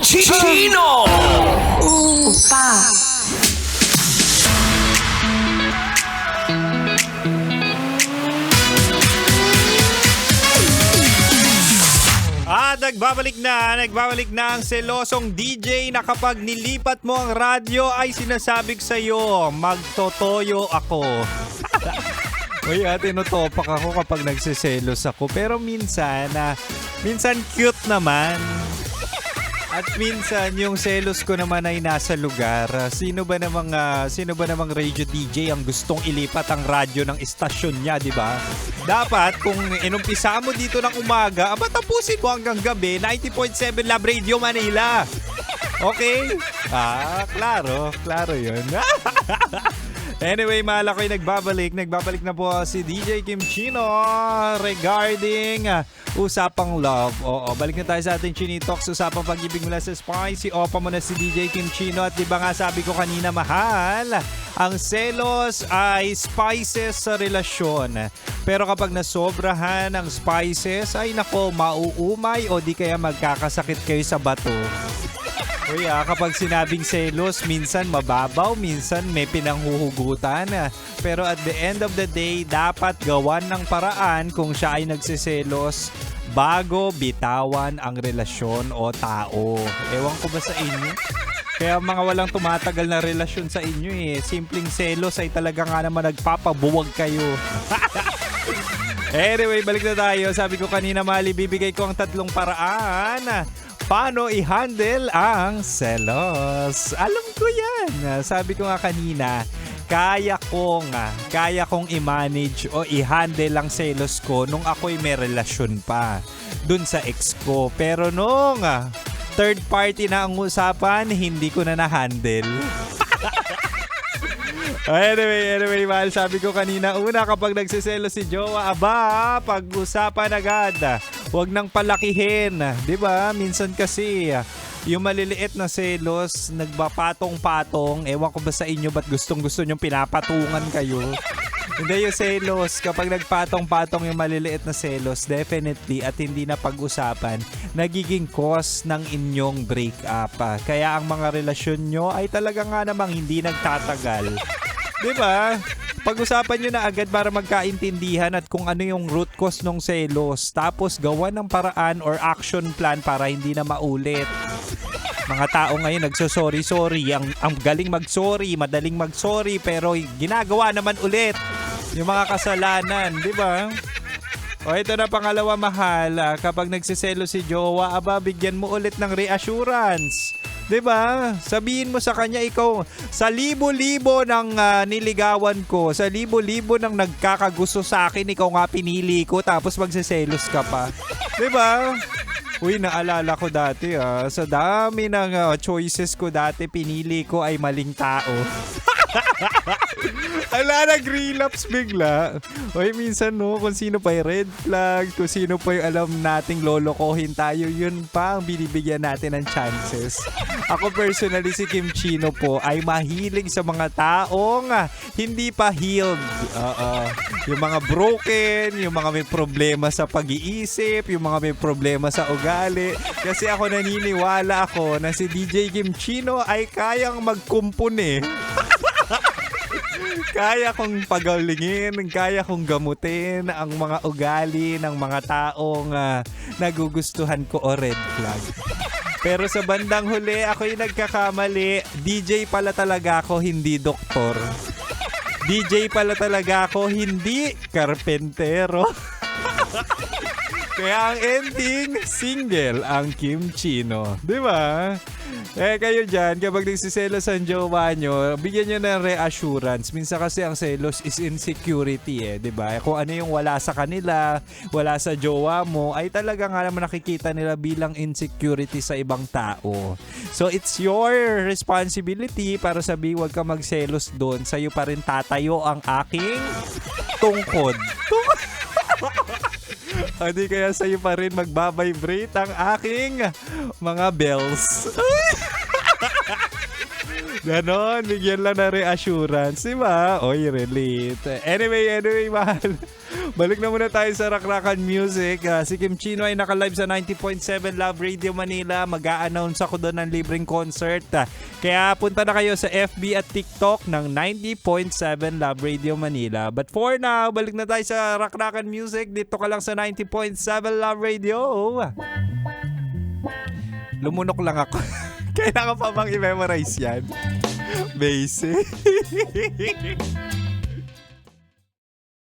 Chino! Opa! Nagbabalik na ang selosong DJ na kapag nilipat mo ang radyo ay sinasabi ko sa'yo, magtotoyo ako. Uy, tinutopak ako kapag nagsiselos ako. Pero minsan cute naman. At minsan yung selos ko naman ay nasa lugar. Sino ba namang radio DJ ang gustong ilipat ang radyo ng istasyon niya, di ba? Dapat kung inumpisa mo dito ng umaga, tapusin mo hanggang gabi, 90.7 Lab Radio Manila. Okay? Klaro yun. Anyway, mahal ako'y nagbabalik. Nagbabalik na po si DJ Kim Chino regarding usapang love. Oo, balik na tayo sa ating Chinitox. Usapang pag-ibig mula sa Spicy. Opa mo na si DJ Kim Chino. At diba nga sabi ko kanina, mahal, ang selos ay spices sa relasyon. Pero kapag nasobrahan ang spices, ay nako, mauumay o di kaya magkakasakit kayo sa bato. Uy, kapag sinabing selos, minsan mababaw, minsan may pinanghuhugutan. Pero at the end of the day, dapat gawan ng paraan kung siya ay nagsiselos bago bitawan ang relasyon o tao. Ewan ko ba sa inyo? Kaya mga walang tumatagal na relasyon sa inyo simpleng selos ay talaga nga naman nagpapabuwag kayo. Anyway, balik na tayo. Sabi ko kanina, Mali, bibigay ko ang 3 paraan paano i-handle ang selos. Alam ko yan. Sabi ko nga kanina, kaya kong i-manage o i-handle ang selos ko nung ako'y may relasyon pa dun sa ex ko. Pero nung third party na ang usapan, hindi ko na na-handle. Anyway, mahal, sabi ko kanina, una kapag nagsiselos si jowa, pag-usapan agad. Huwag nang palakihin, 'di ba? Minsan kasi yung maliliit na selos, nagpapatong-patong. Ewan ko ba sa inyo, ba't gustong-gusto nyong pinapatungan kayo? Hindi yung selos. Kapag nagpatong-patong yung maliliit na selos, definitely at hindi na pag-usapan, nagiging cause ng inyong breakup. Kaya ang mga relasyon nyo ay talaga nga namang hindi nagtatagal. Diba? Pag-usapan nyo na agad para magkaintindihan at kung ano yung root cause ng selos. Tapos gawan ng paraan or action plan para hindi na maulit. Mga tao ngayon nagso-sorry. Ang galing mag-sorry, madaling mag-sorry, pero ginagawa naman ulit yung mga kasalanan, di ba? O ito na pangalawa, mahal. Kapag nagsiselo si jowa, bigyan mo ulit ng reassurance. 'Di ba? Sabihin mo sa kanya, ikaw sa libo-libo ng niligawan ko, sa libo-libo ng nagkakagusto sa akin, ikaw nga pinili ko, tapos magsiselos ka pa. 'Di ba? Uy, naalala ko dati sa dami ng choices ko dati, pinili ko ay maling tao. Nag-relapse bigla. Uy, minsan kung sino pa yung red flag, kung sino pa yung alam nating lolokohin tayo, yun pa ang binibigyan natin ng chances. Ako personally, si Kim Chino po ay mahilig sa mga taong hindi pa healed. Yung mga broken, yung mga may problema sa pag-iisip, yung mga may problema sa ugali. Kasi ako naniniwala ako na si DJ Kim Chino ay kayang magkumpune. Kaya kong pagalingin, kaya kong gamutin ang mga ugali ng mga taong nagugustuhan ko o red flag. Pero sa bandang huli, ako'y nagkakamali. DJ pala talaga ako, hindi doktor. DJ pala talaga ako, hindi karpentero. Kaya ang ending, single ang Kim Chino. Diba? Kayo dyan, kapag nagsiselos ang jowa nyo, bigyan nyo ng reassurance. Minsan kasi ang selos is insecurity diba? Kung ano yung wala sa kanila, wala sa jowa mo, ay talaga nga naman nakikita nila bilang insecurity sa ibang tao. So it's your responsibility para sabi, huwag ka magselos doon. Sa'yo pa rin tatayo ang aking tungkod. Hindi kaya sa'yo pa rin magbabibrate ang aking mga bells. Ganon, bigyan lang na reassurance, diba? Oy, relate. Anyway, mahal. Balik na muna tayo sa Rakrakan Music. Si Kim Chino ay naka-live sa 90.7 Love Radio Manila. Mag-a-announce ako doon ng libreng concert. Kaya punta na kayo sa FB at TikTok ng 90.7 Love Radio Manila. But for now, balik na tayo sa Rakrakan Music. Dito ka lang sa 90.7 Love Radio. Lumunok lang ako. Kailangan pa bang i-memorize yan? Basic.